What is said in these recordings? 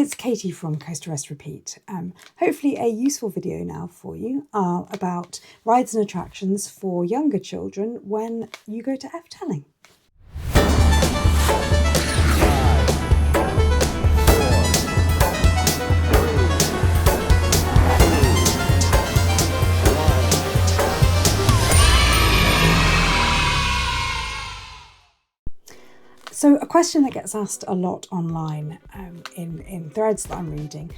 it's Katie from Coast to Rest Repeat. Hopefully a useful video now for you about rides and attractions for younger children when you go to Efteling. So a question that gets asked a lot online in threads that I'm reading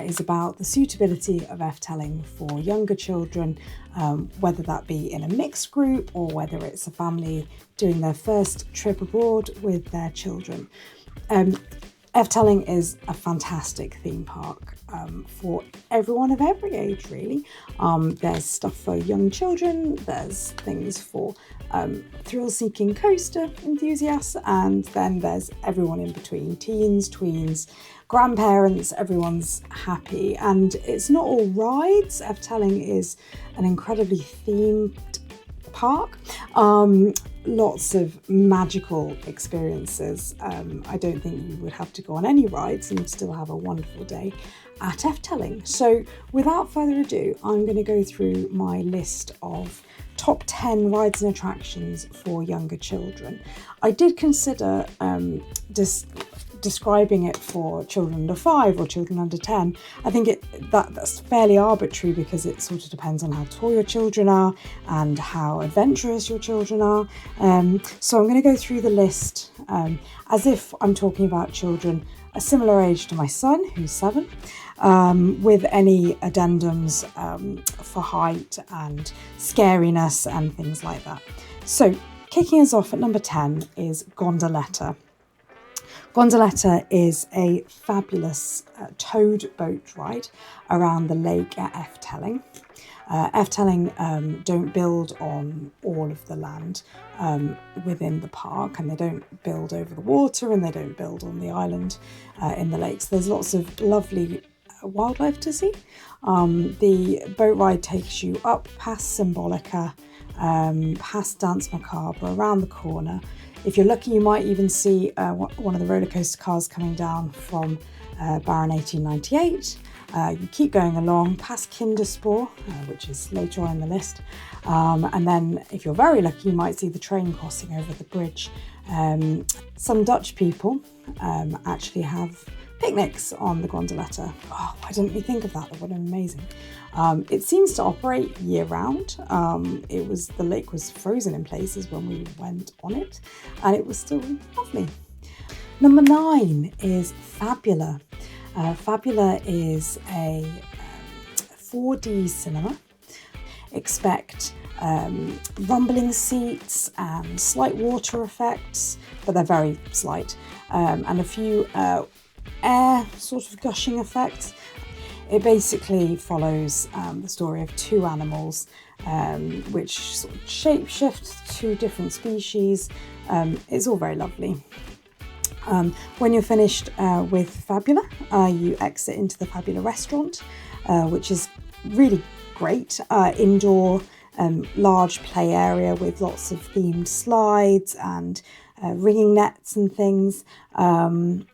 is about the suitability of Efteling for younger children, whether that be in a mixed group or whether it's a family doing their first trip abroad with their children. Efteling is a fantastic theme park for everyone of every age, really. There's stuff for young children, there's things for thrill-seeking coaster enthusiasts, and then there's everyone in between, teens, tweens, grandparents, everyone's happy. And it's not all rides. Efteling is an incredibly themed park. Lots of magical experiences. I don't think you would have to go on any rides and still have a wonderful day at Efteling. So without further ado, I'm going to go through my list of top 10 rides and attractions for younger children. I did consider describing it for children under 5 or children under 10. I think that's fairly arbitrary because it sort of depends on how tall your children are and how adventurous your children are. So I'm going to go through the list as if I'm talking about children a similar age to my son, who's 7, with any addendums for height and scariness and things like that. So kicking us off at number 10 is Gondoletta. Gondoletta is a fabulous towed boat ride around the lake at Efteling. Efteling don't build on all of the land within the park, and they don't build over the water, and they don't build on the island in the lakes. There's lots of lovely wildlife to see. The boat ride takes you up past Symbolica, past Danse Macabre, around the corner. If you're lucky, you might even see one of the roller coaster cars coming down from Baron 1898. You keep going along past Kinderspoor, which is later on in the list. And then if you're very lucky, you might see the train crossing over the bridge. Some Dutch people actually have picnics on the Gondoletta. Oh, why didn't we think of that? That would have been amazing. It seems to operate year round. The lake was frozen in places when we went on it, and it was still lovely. Number 9 is Fabula. Fabula is a 4D cinema. Expect rumbling seats and slight water effects, but they're very slight, and a few air sort of gushing effects. It basically follows the story of 2 animals which sort of shape-shift to different species. It's all very lovely. When you're finished with Fabula, you exit into the Fabula restaurant, which is really great. Indoor, large play area with lots of themed slides and ringing nets and things. Kind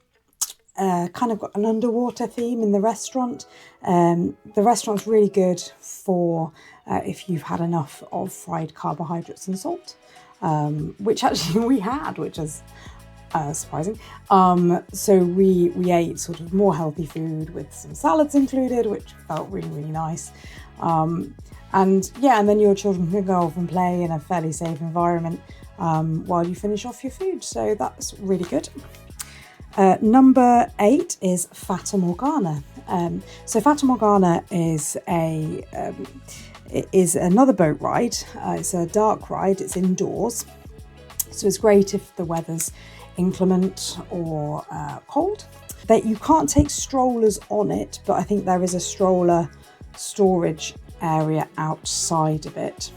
of got an underwater theme in the restaurant. The restaurant's really good for if you've had enough of fried carbohydrates and salt, which actually we had, which is surprising. So we ate sort of more healthy food with some salads included, which felt really, really nice. And then your children can go off and play in a fairly safe environment while you finish off your food. So that's really good. Number 8 is Fata Morgana. So Fata Morgana is another boat ride. It's a dark ride. It's indoors, so it's great if the weather's inclement or cold. That you can't take strollers on it, but I think there is a stroller storage area outside of it.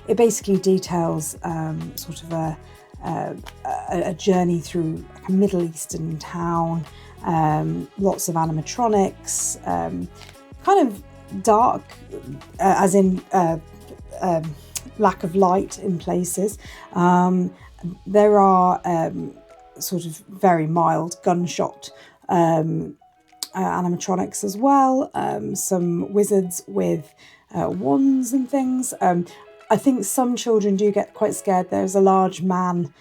It basically details sort of a journey through a Middle Eastern town, lots of animatronics, kind of dark, as in lack of light in places. There are sort of very mild gunshot animatronics as well, some wizards with wands and things. I think some children do get quite scared. There's a large man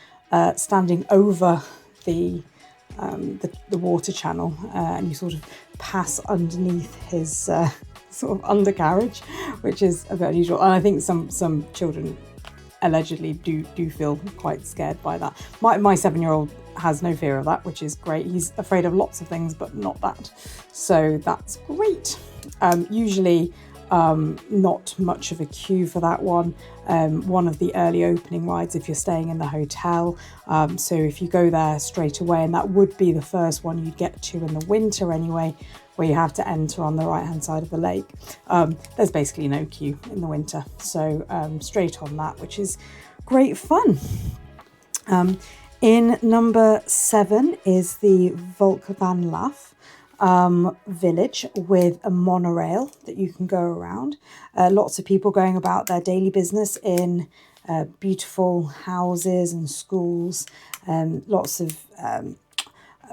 standing over the water channel, and you sort of pass underneath his sort of undercarriage, which is a bit unusual. And I think some children allegedly do feel quite scared by that. My 7-year-old has no fear of that, which is great. He's afraid of lots of things, but not that. So that's great. Usually not much of a queue for that one. One of the early opening rides if you're staying in the hotel. So if you go there straight away, and that would be the first one you'd get to in the winter anyway, where you have to enter on the right hand side of the lake. There's basically no queue in the winter. So straight on that, which is great fun. In number 7 is the Volta village with a monorail that you can go around. Lots of people going about their daily business in beautiful houses and schools. Lots of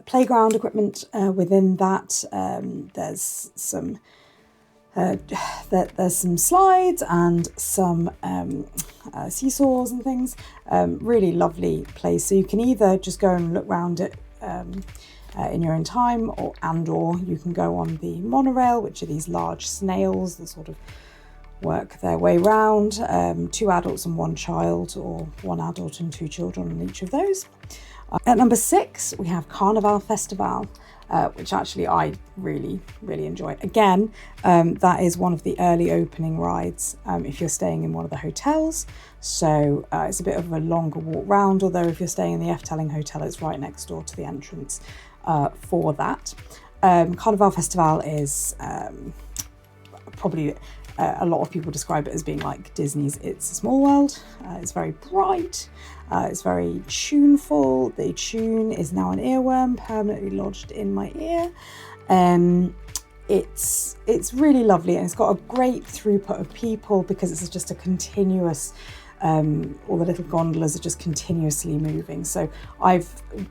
playground equipment within that. There's some slides and some seesaws and things. Really lovely place. So you can either just go and look around it in your own time, or you can go on the monorail, which are these large snails that sort of work their way round. 2 adults and 1 child, or 1 adult and 2 children on each of those. At number 6, we have Carnaval Festival, which actually I really enjoy. Again, that is one of the early opening rides if you're staying in one of the hotels. So it's a bit of a longer walk round, although if you're staying in the Efteling hotel, it's right next door to the entrance for that. Carnaval Festival is probably a lot of people describe it as being like Disney's It's a Small World. It's very bright, it's very tuneful. The tune is Now an Earworm, permanently lodged in my ear. It's really lovely, and it's got a great throughput of people because it's just a continuous, all the little gondolas are just continuously moving. So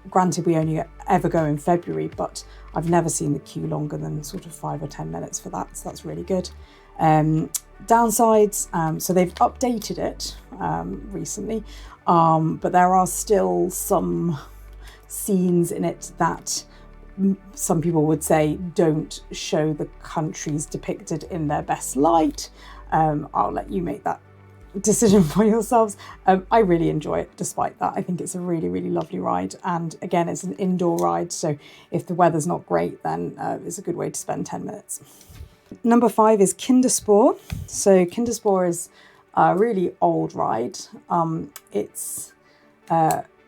granted we only ever go in February, but I've never seen the queue longer than sort of 5 or 10 minutes for that, so that's really good. Downsides, so they've updated it recently, but there are still some scenes in it that some people would say don't show the countries depicted in their best light. I'll let you make that decision for yourselves. I really enjoy it despite that. I think it's a really lovely ride, and again it's an indoor ride, so if the weather's not great, then it's a good way to spend 10 minutes. Number 5 is Kinderspoor. So Kinderspoor is a really old ride. It's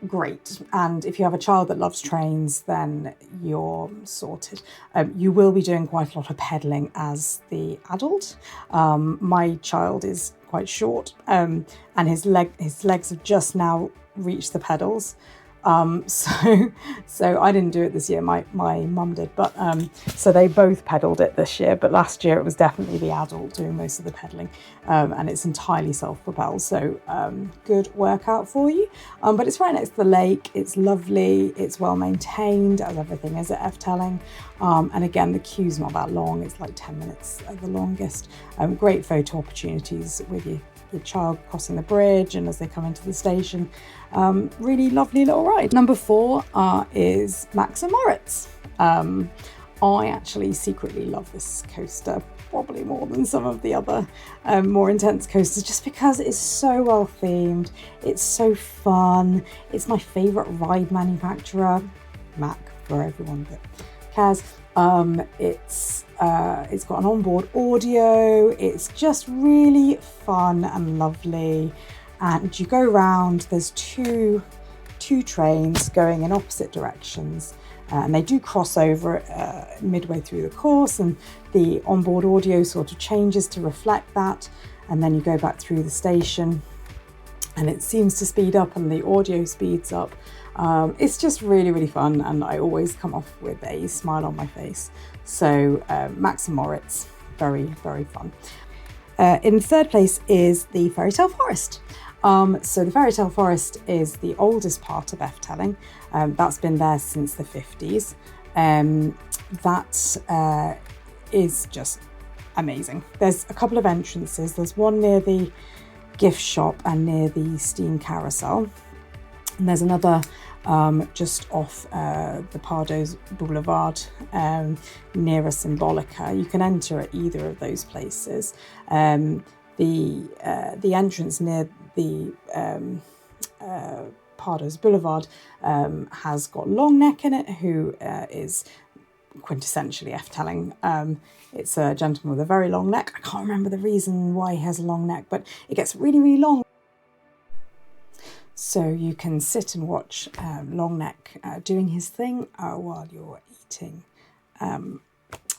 great, and if you have a child that loves trains, then you're sorted. You will be doing quite a lot of pedalling as the adult. My child is quite short, and his legs have just now reached the pedals. So I didn't do it this year, my mum did, but so they both pedalled it this year, but last year it was definitely the adult doing most of the pedalling, and it's entirely self-propelled, so good workout for you. But it's right next to the lake, it's lovely, it's well maintained, as everything is at Efteling, and again the queue's not that long, it's like 10 minutes at the longest. Great photo opportunities with your child crossing the bridge and as they come into the station. Really lovely little ride. Number 4 is Max and Moritz. I actually secretly love this coaster, probably more than some of the other more intense coasters, just because it's so well themed, it's so fun, it's my favourite ride manufacturer, Mac for everyone that cares. It's got an onboard audio, it's just really fun and lovely, and you go around, there's two trains going in opposite directions, and they do cross over midway through the course, and the onboard audio sort of changes to reflect that, and then you go back through the station and it seems to speed up and the audio speeds up. It's just really fun, and I always come off with a smile on my face. So Max and Moritz, very fun. In third place is the Fairy Tale Forest. So the Fairy Tale Forest is the oldest part of Efteling. That's been there since the 50s. That is just amazing. There's a couple of entrances. There's one near the gift shop and near the steam carousel. And there's another just off the Pardo's Boulevard near a Symbolica. You can enter at either of those places. The entrance near the Pardo's Boulevard has got Longneck in it, who is quintessentially Efteling. It's a gentleman with a very long neck. I can't remember the reason why he has a long neck, but it gets really, really long. So you can sit and watch Longneck doing his thing while you're eating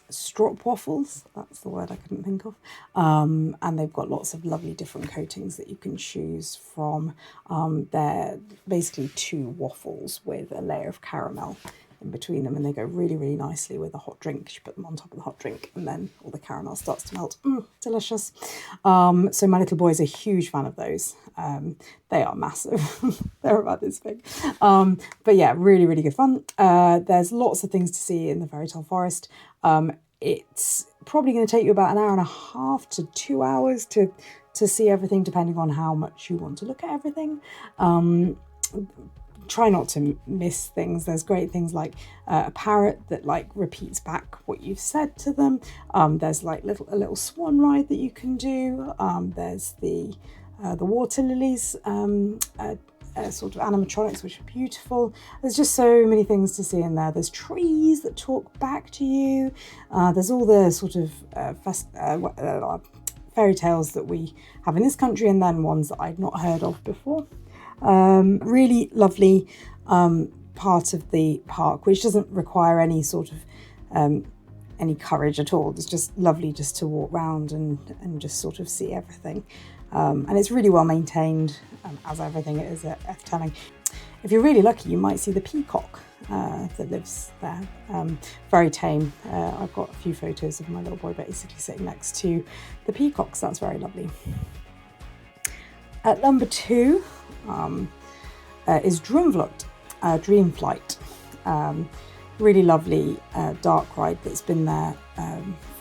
strop waffles. That's the word I couldn't think of. And they've got lots of lovely different coatings that you can choose from. They're basically 2 waffles with a layer of caramel in between them, and they go really, really nicely with a hot drink. You put them on top of the hot drink and then all the caramel starts to melt. Delicious. So my little boy is a huge fan of those. They are massive. They're about this big. But yeah, really, really good fun. There's lots of things to see in the Fairy Tale Forest. It's probably going to take you about an hour and a half to 2 hours to see everything, depending on how much you want to look at everything. Try not to miss things. There's great things like a parrot that like repeats back what you've said to them. There's like a little swan ride that you can do. There's the water lilies, sort of animatronics, which are beautiful. There's just so many things to see in there. There's trees that talk back to you. There's all the sort of fairy tales that we have in this country, and then ones that I'd not heard of before. Really lovely part of the park, which doesn't require any sort of any courage at all. It's just lovely just to walk around and just sort of see everything. And it's really well maintained, as everything is at Efteling. If you're really lucky, you might see the peacock that lives there. Very tame. I've got a few photos of my little boy basically sitting next to the peacocks. That's very lovely. At number 2 is Droomvlucht, Dream Flight. Really lovely dark ride that's been there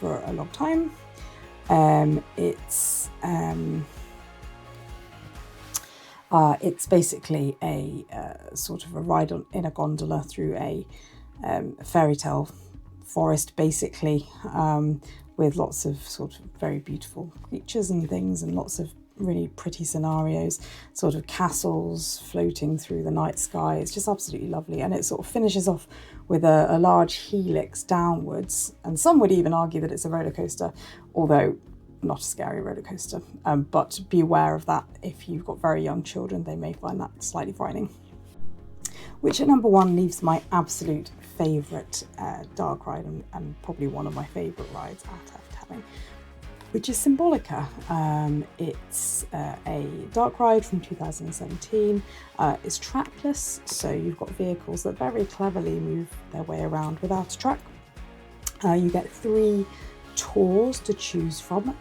for a long time. It's basically a sort of a ride in a gondola through a fairy tale forest, basically, with lots of sort of very beautiful creatures and things, and lots of really pretty scenarios, sort of castles floating through the night sky. It's just absolutely lovely, and it sort of finishes off with a large helix downwards, and some would even argue that it's a roller coaster, although not a scary roller coaster, but be aware of that. If you've got very young children, they may find that slightly frightening. Which at number 1 leaves my absolute favourite dark ride, and probably one of my favourite rides at Efteling, which is Symbolica. It's a dark ride from 2017. It's trackless, so you've got vehicles that very cleverly move their way around without a track. You get 3 tours to choose from.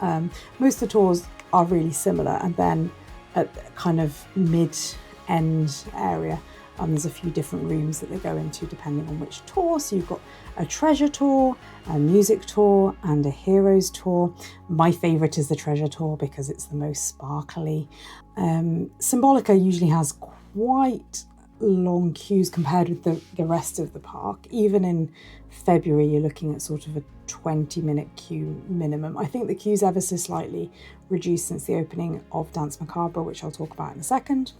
Most of the tours are really similar, and then at kind of mid-end area, there's a few different rooms that they go into depending on which tour. So you've got a treasure tour, a music tour, and a heroes tour. My favourite is the treasure tour because it's the most sparkly. Symbolica usually has quite long queues compared with the rest of the park. Even in February, you're looking at sort of a 20-minute queue minimum. I think the queue's ever so slightly reduced since the opening of Danse Macabre, which I'll talk about in a second.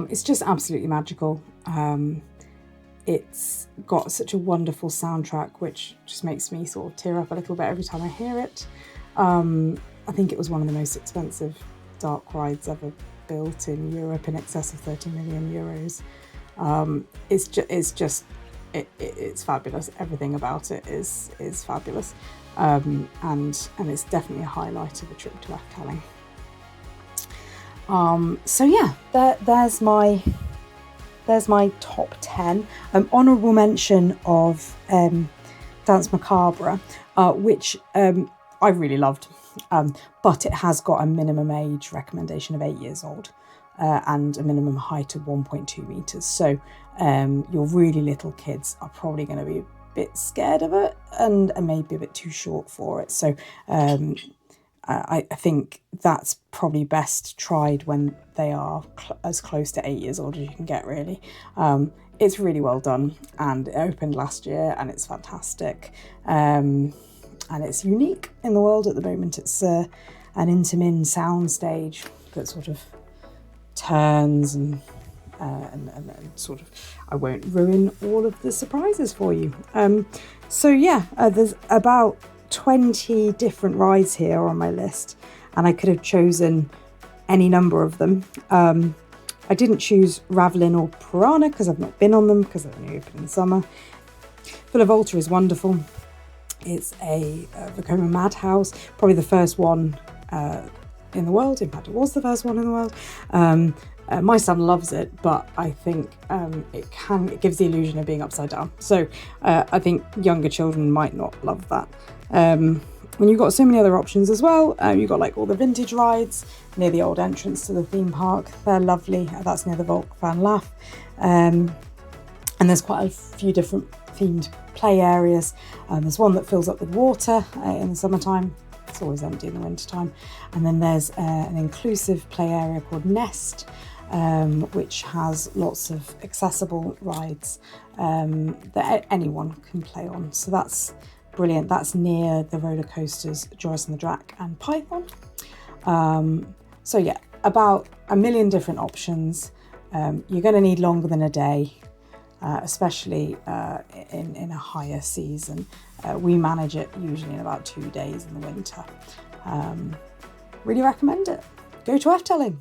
It's just absolutely magical. It's got such a wonderful soundtrack, which just makes me sort of tear up a little bit every time I hear it. I think it was one of the most expensive dark rides ever built in Europe, in excess of 30 million euros. It's fabulous. Everything about it is fabulous, and it's definitely a highlight of a trip to Efteling. So yeah, there's my top 10. Honourable mention of Danse Macabre, which I really loved, but it has got a minimum age recommendation of 8 years old. and a minimum height of 1.2 metres. So your really little kids are probably going to be a bit scared of it and maybe a bit too short for it. So I think that's probably best tried when they are as close to 8 years old as you can get, really. It's really well done, and it opened last year, and it's fantastic. And it's unique in the world at the moment. It's an Intamin sound stage that sort of turns and sort of, I won't ruin all of the surprises for you. So yeah, there's about 20 different rides here on my list, and I could have chosen any number of them. I didn't choose Ravelin or Piranha because I've not been on them, because they're only open in the summer. But Volta is wonderful. It's a Vekoma madhouse, probably the first one in the world. In fact, it was the first one in the world. My son loves it, but I think it gives the illusion of being upside down. So I think younger children might not love that. When you've got so many other options as well, you've got like all the vintage rides near the old entrance to the theme park. They're lovely. That's near the Volk Van Laugh. And there's quite a few different themed play areas. There's one that fills up with water in the summertime. It's always empty in the wintertime. And then there's an inclusive play area called Nest, which has lots of accessible rides that anyone can play on. So that's brilliant. That's near the roller coasters Joyous and the Drac and Python. So yeah, about a million different options. You're going to need longer than a day, especially in a higher season. We manage it usually in about 2 days in the winter. Really recommend it. Go to Efteling.